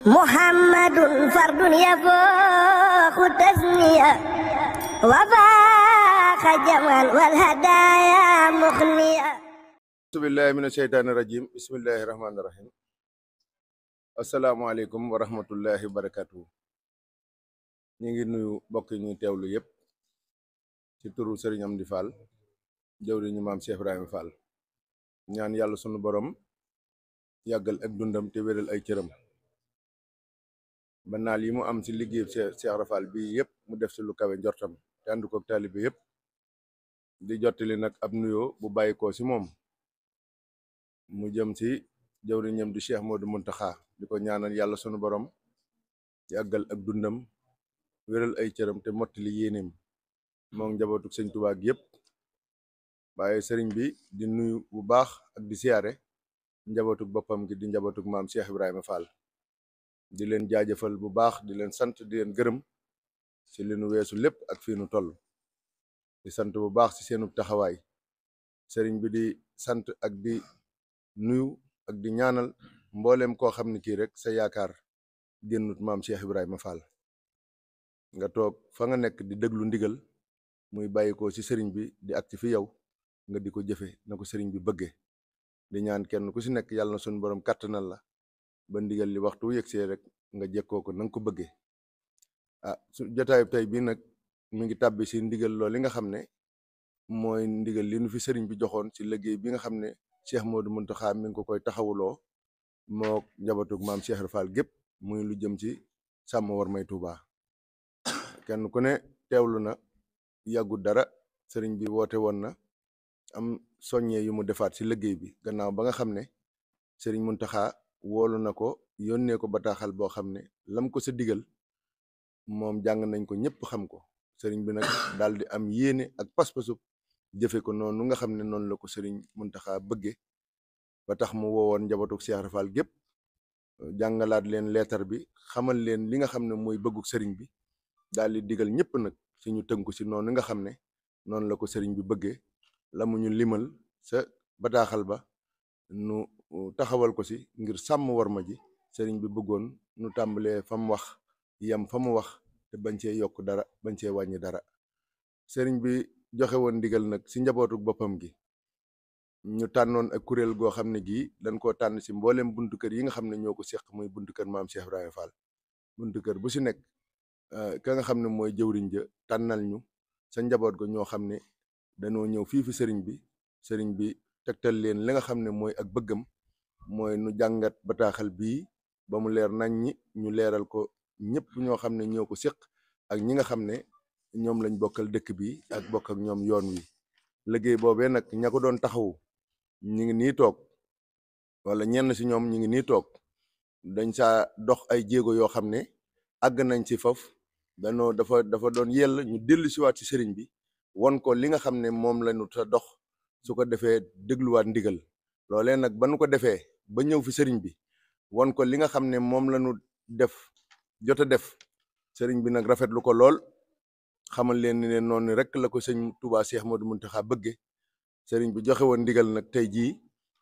محمد فرد يفوق تثنية وفاق جمعا والهدايا مخنية. أعوذ بالله من الشيطان الرجيم بسم الله الرحمن الرحيم. asalaamaaleykum wa rahmatullahi wa barakatuh. ñu ngi nuyu mbokk yi ñuy teewlu yépp ci turu Serigne Amdi Fall jëwriñu maam Cheikh Ibrahima Fall, ñaan yàlla sunu borom yàggal ak dundam te wéral ay cëram ba naal yi mu am ci liggéey Cheikh Rafal bi yépp mu def ci lu kawe njortam te ànd ko taalibe yépp. di jottali nag ab nuyoo bu bàyyikoo ci moom mu jëm ci jëwriñam di Cheikh Modou Muntaxa, di ko ñaanal yàlla sunu borom yàggal ak dundam wéral ay cëram te mottali yéeneem moom njabootuk sëñ Tuubaa gi yépp. waaye sëriñ bi di nuyu bu baax ak di siyaare njabootuk boppam gi di njabootuk maam Cheikh Ibrahima Fall, di leen jaajëfal bu baax, di leen sant, di leen gërëm ci li nu weesu lépp ak fii nu toll. di sant bu baax ci seenu taxawaay. sëriñ bi di sant ak di nuyu ak di ñaanal mbooleem koo xam ne kii rek sa yaakaar génnut maam Cheikh Ibrahima Fall, nga toog fa nga nekk di déglu ndigal muy bàyyikoo ci sëriñ bi di agsi fi yow nga di ko jëfe na ko sëriñ bi bëggee. di ñaan kenn ku ci nekk yàlla na suñu borom kàttanal la ba ndigal li waxtu yëgsee rek nga jekkoo ko na nga ko bëggee. su jotaayu tey bii nag mi ngi tàbbi ci ndigal loolu li nga xam ne mooy ndigal li nu fi sëriñ bi joxoon ci liggéey bi nga xam ne Cheikh Modou Muntaxa mi ngi ko koy taxawuloo moo njabootug maam Cheikh Rafal gépp, muy lu jëm ci sàmm warmay Tuuba. kenn ku ne teewlu na yàggut dara sëriñ bi woote woon na am soññee yu mu defaat ci liggéey bi gannaaw ba nga xam ne sëriñ Muntaxa woolu na ko yónnee ko bataaxal boo xam ne lam ko sa digal moom jàng nañ ko ñëpp xam ko. sëriñ bi nag daal di am yéene ak pas-pasub jëfe ko noonu nga xam ne noonu la ko sëriñ Muntaxa bëgge ba tax mu woowoon njabootuk Cheikh Rafal gépp, jàngalaat leen leetar bi, xamal leen li nga xam ne mooy bëgguk sëriñ bi, daal di digal ñëpp nag ci ñu tënku ci noonu nga xam ne noonu la ko sëriñ bi bëggee. la mu ñu limal sa bataaxal ba nu taxawal ko ci ngir sàmm warma ji sëriñ bi bëggoon nu tàmbalee fa mu wax yam fa mu wax te bañ cee yokk dara bañ cee wàññi dara. sëriñ bi joxe woon ndigal nag ci njabootuk boppam gi ñu tànnoon ak kuréel goo xam ne gii dañ koo tànn ci mbooleem buntu kër yi nga xam ne ñoo ko seq muy buntu kër maam Cheikh Ibrahima Fall. buntu kër bu ci nekk ka nga xam ne mooy jëwriñ ja tànnal ñu sa njaboot ga ñoo xam ne dañoo ñëw fii fi sëriñ bi tegtal leen li nga xam ne mooy ak bëggam, mooy nu jàngat bataaxal bii ba mu leer nañ ñi ñu leeral ko ñëpp ñoo xam ne ñoo ko séq ak ñi nga xam ne ñoom lañ bokkal dëkk bi ak bokk ak ñoom yoon wi. liggéey boobee nag ña ko doon taxawu ñi ngi nii toog, wala ñenn ci ñoom ñi ngi nii toog. dañ saa dox ay jéego yoo xam ne àgg nañ ci foofu dafa doon yell ñu dellu siwaat ci sëriñ bi won ko li nga xam ne moom lañu ta dox, su ko defee dégluwaat ndigal loolee nag ba nu ko defee ba ñëw fi sëriñ bi won ko li nga xam ne moom lañu jot a def sëriñ bi nag rafetlu ko lool, xamal leen ni leen noonu rek la ko sëñ Touba Cheikh Modou Muntaxa bëgge. sëriñ bi joxe woon ndigal nag tey jii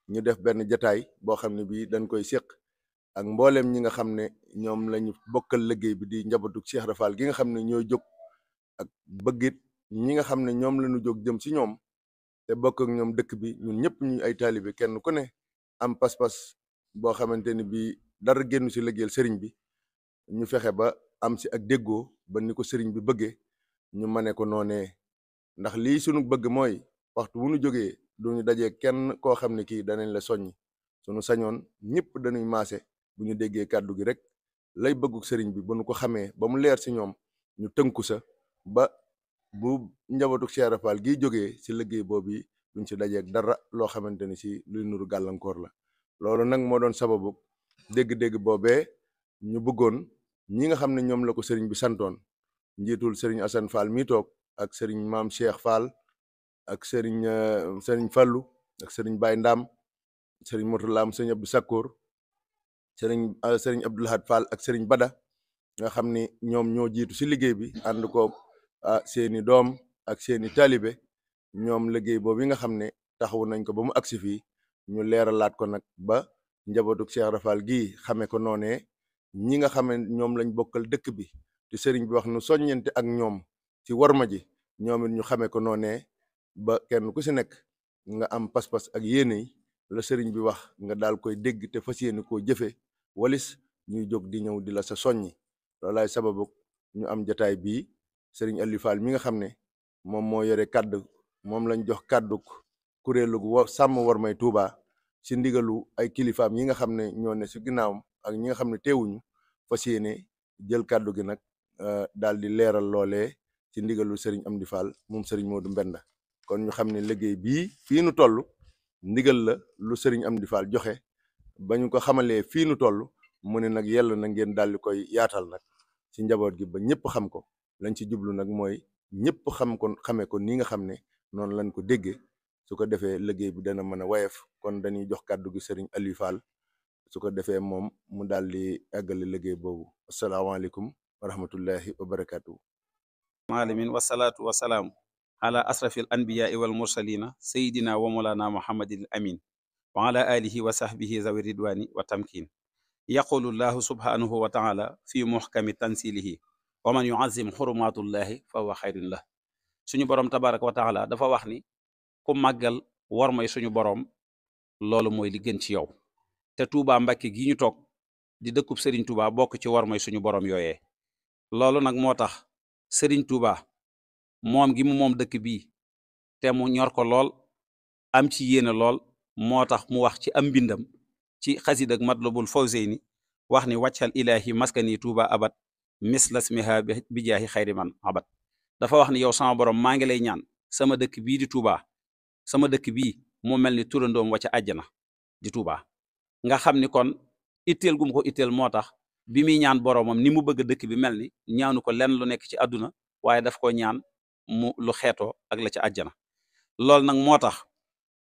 ñu def benn jataay boo xam ne bii dañ koy séq ak mbooleem ñi nga xam ne ñoom lañu bokkal liggéey bi di njabootuk Cheikh Rafal gi nga xam ne ñooy jóg ak bëggit ñi nga xam ne ñoom lañu jóg jëm ci ñoom te bokk ak ñoom dëkk bi, ñun ñëpp ñu ay taalibe kenn ku ne am pas-pas boo xamante ni bii dara génn ci liggéeyal sëriñ bi. ñu fexe ba am ci ak déggoo ba ni ko sëriñ bi bëggee ñu mane ko noonee, ndax lii sunu bëgg mooy waxtu wu nu jógee duñu dajee kenn koo xam ne kii danañ la soññ. sunu sañoon ñëpp dañuy maase bu ñu déggee kàddu gi rek lay bëgguk sëriñ bi ba nu ko xamee ba mu leer ci ñoom ñu tënku sa ba bu njabootu Cheikh Rafal gi jógee ci liggéey boobu yi duñ ci dajeeg dara loo xamante ni ci luy nuru gàllankoor la. loolu nag moo doon sababu dégg-dégg boobee ñu bëggoon ñi nga xam ne ñoom la ko sëriñ bi santoon, njiitul sëriñ Assane Fall mi toog ak sëriñ maam Cheikh Fall ak sëriñ Fallu ak sëriñ Baye Ndam, sëriñ Murtalaam, sëriñ Abdou Sakkoor, sëriñ Abdou Lahad Fall ak sëriñ Bada nga xam ni ñoom ñoo jiitu ci liggéey bi ànd ko seeni doom ak seeni taalibe. ñoom liggéey boobu yi nga xam ne taxawu nañ ko ba mu agsi fii ñu leeralaat ko nag ba njabootuk Cheikh Rafal gii xame ko noonee ñi nga xam ne ñoom lañ bokkal dëkk bi te sëriñ bi wax nu soññente ak ñoom ci warma ji ñoom it ñu xamee ko noonee ba kenn ku si nekk nga am pas-pas ak yéene yi la sëriñ bi wax nga daal koy dégg te fas yéene koo jëfe walis ñuy jóg di ñëw di la sa soññi loolaay sababu ñu am jataay bii sëriñ Aliou Fall mi nga xam ne moom moo yore kàddu moom lañ jox kàddu kuréelu sàmm warmay Touba ci ndigalu ay kilifaam yi nga xam ne ñoo ne ci ginnaawam ak ñi nga xam ne teewuñu fas yéene jël kàddu gi nag daal di leeral loolee ci ndigalu sëriñ Amdi Fall moom sëriñ Modou Mbenda kon ñu xam ne liggéey bii fii nu toll ndigal la lu sëriñ Amdi Fall joxe ba ñu ko xamalee fii nu toll mu ne nag yell na ngeen daal di koy yaatal nag ci njaboot gi ba ñëpp xam ko lañ ci jublu nag mooy ñëpp xamee ko ni nga xam ne noonu lañ ko déggee su ko defee liggéey bi dana mën a wayef kon dañuy jox kàddu gi sëriñ Aliou Fall su ko defee moom mu daal di àggale liggéey boobu asalaamaaleykum wa rahmatullahi wa barakaatu. alamin wasalaatu wasalaamu ala asrafil anbiyaai wal mursalina sayidina wa molana muhammadil amin wa ala alihi wa sahbihi zawi ridwani wa tamkin yaqulu llahu subhanahu wa taala fi muhkami tansilihi wa man yuazim xurumatullahi fa huwa xayrun lah suñu boroom tabaraka wa taala dafa wax ni ku màggal war may suñu boroom loolu mooy li gën ci yow te Touba Mbacké gi ñu toog di dëkkub Serigne Touba bokk ci war may suñu boroom yooyee loolu nag moo tax Serigne Touba moom gi mu moom dëkk bii te mu ñor ko lool am ci yéene lool moo tax mu wax ci am mbindam ci xasid ak Matlabul Fawzeyni wax ni wàccal ilahi maskani Touba abad mislasmiha bi jaahi xayri man abad dafa wax ni yow sama borom maa ngi lay ñaan sama dëkk bii di Touba sama dëkk bii mu mel ni turandoom wa ca àjjana di Touba nga xam ni kon itteel gum ko itteel moo tax bi muy ñaan boromam ni mu bëgg dëkk bi mel ni ñaanu ko lenn lu nekk ci àdduna waaye daf ko ñaan mu lu xeetoo ak la ca àjjana loolu nag moo tax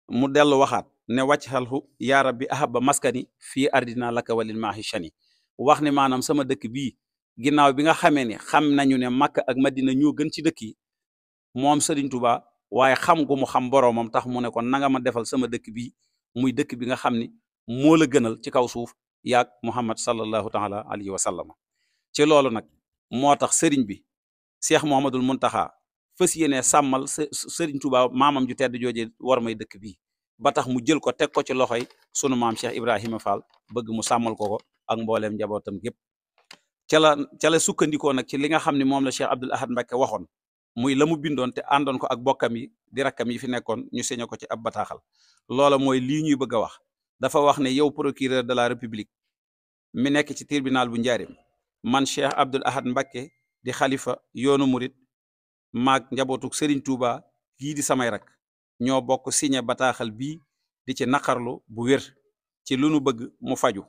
mu dellu waxaat ne wàcc xalhu yaa rabbi ahaba maskani fii ardina laka walil maahi shani wax ni maanaam sama dëkk bii ginnaaw bi nga xamee ni xam nañu ne Makka ak Madina ñoo gën ci dëkk yi moom Serigne Touba waaye xam gu mu xam boroomam tax mu ne kon nanga ma defal sama dëkk bii muy dëkk bi nga xam ni moo la gënal ci kaw suuf yaag Muhammad sallallahu taala alayhi wa sallam ci loolu nag moo tax Serigne bi Cheikh Mouhamadoul Mountakha fas yéene sàmmal Serigne Touba maamam ju tedd jooje war may dëkk bii ba tax mu jël ko teg ko ci loxoy sunu maam Cheikh Ibrahima Fall bëgg mu sàmmal ko ak mbooleem njabootam gépp ca la sukkandikoo nag ci li nga xam ne moom la Cheikh Abdoul Ahad Mbacké waxoon muy la mu bindoon te àndoon ko ak bokkam yi di rakkam yi fi nekkoon ñu signé ko ci ab bataaxal loola mooy lii ñuy bëgg a wax dafa wax ne yow procureur de la république mi nekk ci tribunal bu njaarim man Cheikh Abdoul Ahad Mbacké di xalifa yoonu murit maag njabootuk Serigne Touba gii di samay rak ñoo bokk signé bataaxal bii di ci naqarlu bu wér ci lu nu bëgg mu faju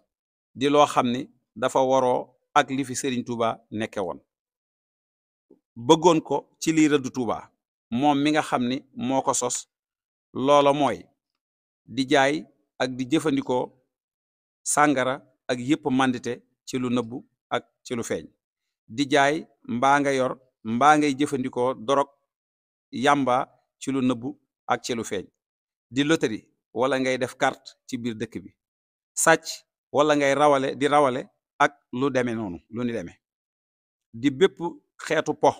di loo xam ni dafa waroo ak li fi Serigne Touba nekke woon bëggoon ko ci lii rëddu Touba moom mi nga xam ni moo ko sos loola mooy di jaay ak di jëfandikoo sàngara ak yépp mandite ci lu nëbbu ak ci lu feeñ di jaay mbaa nga yor mbaa ngay jëfandikoo dorog yamba ci lu nëbbu ak ci lu feeñ di loterie wala ngay def carte ci biir dëkk bi sàcc wala ngay rawale ak lu demee noonu lu ni demee di bépp xeetu po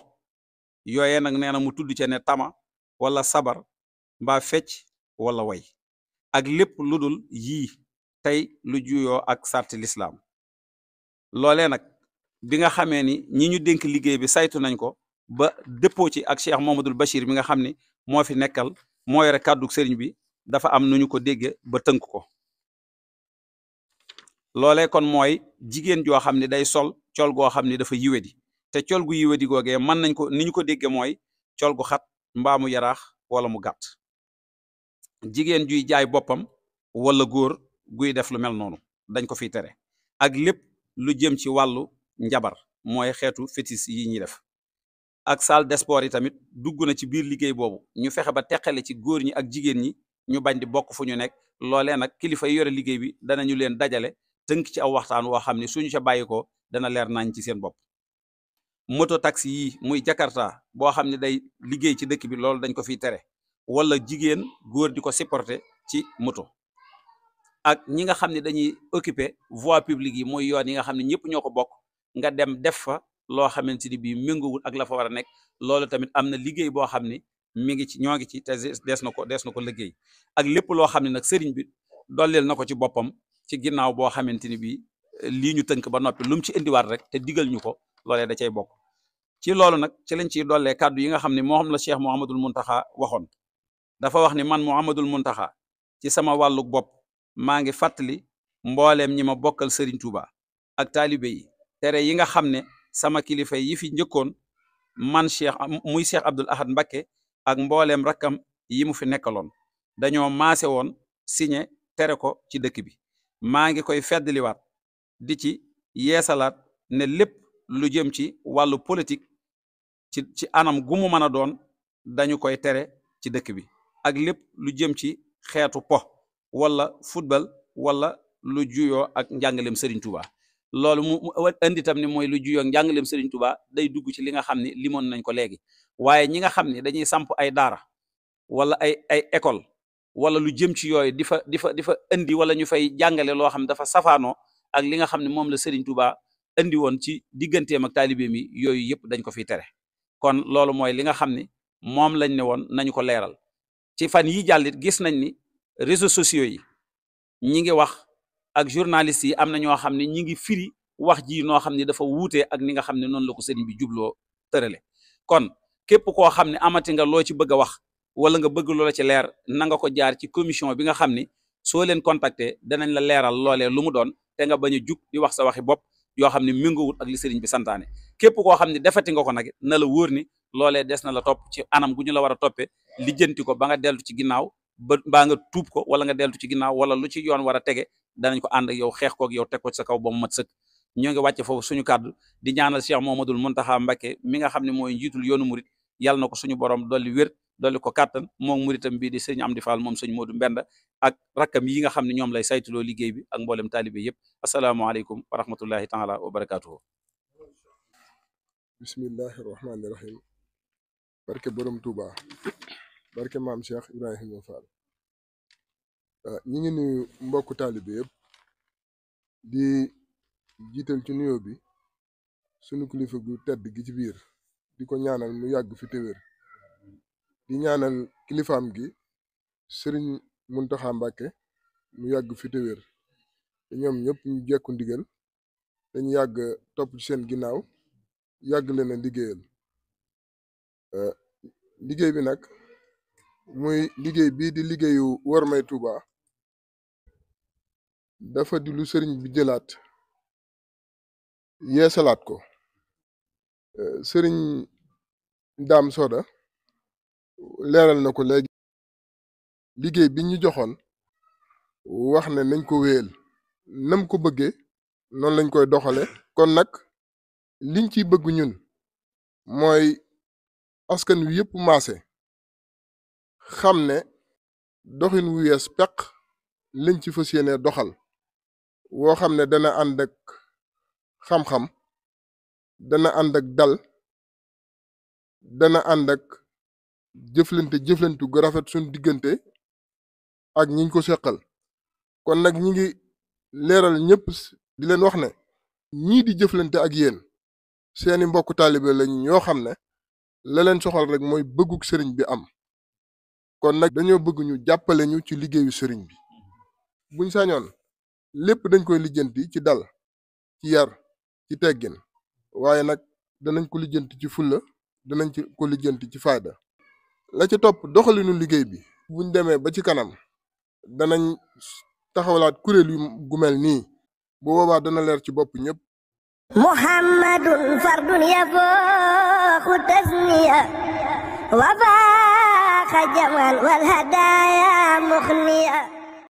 yooye nag nee na mu tudd ca ne tama wala sabar mbaa fecc wala way ak lépp lu dul yii tey lu juyoo ak sarti lislaam loolee nag bi nga xamee ni ñi ñu dénk liggéey bi saytu nañ ko ba dëppoo ci ak Cheikh Mouhamadoul Bachir mi nga xam ni moo fi nekkal moo yore kàddu sëriñ bi dafa am nu ñu ko dégge ba tënk ko loolee kon mooy jigéen joo xam ne day sol col goo xam ne dafa yiwedi te col gu yiwedi googee mën nañ ko ni ñu ko dégge mooy col gu xat mbaa mu yaraax wala mu gàtt jigéen juy jaay boppam wala góor guy def lu mel noonu dañ ko fiy tere ak lépp lu jëm ci wàllu njabar mooy xeetu fétis yi ñuy def ak salle de sport yi tamit dugg na ci biir liggéey boobu ñu fexe ba teqale ci góor ñi ak jigéen ñi ñu bañ di bokk fu ñu nekk loolee nag kilifa yi yore liggéey bi danañu leen dajale tënk ci aw waxtaan woo xam ne suñu ca bàyyi ko dana leer nañ ci seen bopp moto taxi yi muy Jakarta boo xam ne day liggéey ci dëkk bi loolu dañ ko fiy tere wala jigéen góor di ko supporter ci moto ak ñi nga xam ne dañuy occuper voie publique yi mooy yoon yi nga xam ne ñëpp ñoo ko bokk nga dem def fa loo xamante ni bii méngoowul ak la fa war a nekk loolu tamit am na liggéey boo xam ne mi ngi ci ñoo ngi ci te dees na ko liggéey ak lépp loo xam ne nag sëriñ bi dolleel na ko ci boppam ci ginnaaw boo xamante ni bii lii ñu tënk ba noppi lu mu ci indiwaat rek te digal ñu ko loolee da cay bokk ci loolu nag ci lañ ciy dollee kàddu yi nga xam ne moo xam la Cheikh Mouhamadul Muntaxa waxoon dafa wax ni man Mouhamadul Muntaxa ci sama wàlluk bopp maa ngi fàttali mbooleem ñi ma bokkal Serigne Touba ak taalibe yi tere yi nga xam ne sama kilifa yi fi njëkkoon man muy Cheikh Abdoul Ahad Mbacké ak mbooleem rakkam yi mu fi nekkaloon dañoo maase woon signé tere ko ci dëkk bi maa ngi koy feddliwaat di ci yeesalaat ne lépp lu jëm ci wàllu politique ci anam gu mu mën a doon dañu koy tere ci dëkk bi ak lépp lu jëm ci xeetu po wala football wala lu juyoo ak njàngaleem Serigne Touba loolu mu indi tam ni mooy lu juyoo ak njàngaleem Serigne Touba day dugg ci li nga xam ne limoon nañ ko léegi waaye ñi nga xam ne dañuy samp ay daara wala ay école wala lu jëm ci yooyu di fa indi wala ñu fay jàngale loo xam ne dafa safaanoo ak li nga xam ne moom la Serigne Touba indi woon ci digganteem ak taalibe mi yooyu yëpp dañ ko fiy tere kon loolu mooy li nga xam ne moom lañ ne woon nañu ko leeral ci fan yi jàllit gis nañ ni réseaux sociaux yi ñi ngi wax ak journalistes yi am na ñoo xam ne ñi ngi firi wax ji noo xam ne dafa wuutee ak ni nga xam ne noonu la ko sëriñ bi jubloo tërale kon képp koo xam ne amati nga loo ci bëgg a wax wala nga bëgg loola ci leer na nga ko jaar ci commission bi nga xam ni soo leen contacter danañ la leeral loolee lu mu doon te nga bañ a jug di wax sa waxi bopp yoo xam ne méngoowut ak li sëriñ bi santaane képp koo xam ne defati nga ko nag na la wóor ni loolee des na la topp ci anam gu ñu la war a toppee lijjanti ko ba nga dellu ci ginnaaw baa nga tuub ko wala nga dellu ci ginnaaw wala lu ci yoon war a tege danañ ko ànd ak yow xeex kook yow teg ko ci sa kaw ba mu mat sëkk ñoo ngi wàcce foofu suñu kàddu di ñaanal Cheikh Mouhamadoul Mountakha Mbacké mi nga xam ne mooy njiitul yoonu murit yàlla na ko suñu borom dolli wér dolli ko kàttan moom muritam bii di sëñ Amdi Fall moom sëñ Modou Mbenda ak rakkam yi nga xam ne ñoom lay saytuloo liggéey bi ak mboolem taalibe yëpp asalaamaaleykum wa rahmatullahi taala wa barakatuhu bismillahi rahmaani rahim barke borom Touba barke maam Cheikh Ibrahima Fall ñi ngi nuyu mbokku taalibe yëpp di jiital ci nuyoo bi sunu kilifa gu tedd gi ci biir di ko ñaanal mu yàgg fi te wér di ñaanal kilifaam gi Serigne Mountakha Mbacké mu yàgg fi te wér te ñoom ñëpp ñu jekku ndigal dañu yàgg topp ci seen ginnaaw yàgg leen a liggéeyal liggéey bi nag muy liggéey bii di liggéeyu Wormay Touba dafa di lu sëriñ bi jëlaat yeesalaat ko sëriñ Daam Soda leeral na ko léegi liggéey bi ñu joxoon wax ne nañ ko wéyal nam ko bëggee noonu lañ koy doxale kon nag liñ ciy bëgg ñun mooy askan wi yëpp maase xam ne doxin wu yees peq lañ ci fas yéene doxal woo xam ne dana ànd ak xam-xam dana ànd ak dal dana ànd ak jëflante gu rafet suñ diggante ak ñiñ ko seqal kon nag ñi ngi leeral ñëpp di leen wax ne ñii di jëflante ak yéen seeni mbokk taalibe lañ ñoo xam ne la leen soxal rek mooy bëgguk sëriñ bi am kon nag dañoo bëgg ñu jàppale ñu ci liggéeyu sëriñ bi buñ sañoon lépp dañ koy lijjanti ci dal ci yar ci teggin waaye nag danañ ko lijjanti ci fulla danañ ko lijjanti ci fayda la ci topp doxalinu liggéey bi buñ demee ba ci kanam danañ taxawalaat kuréel yu gu mel nii bu boobaa dana leer ci bopp ñëpp muhammadun fardun yafooxu tasniya wa faaxa jaman wal hadaaya muxniya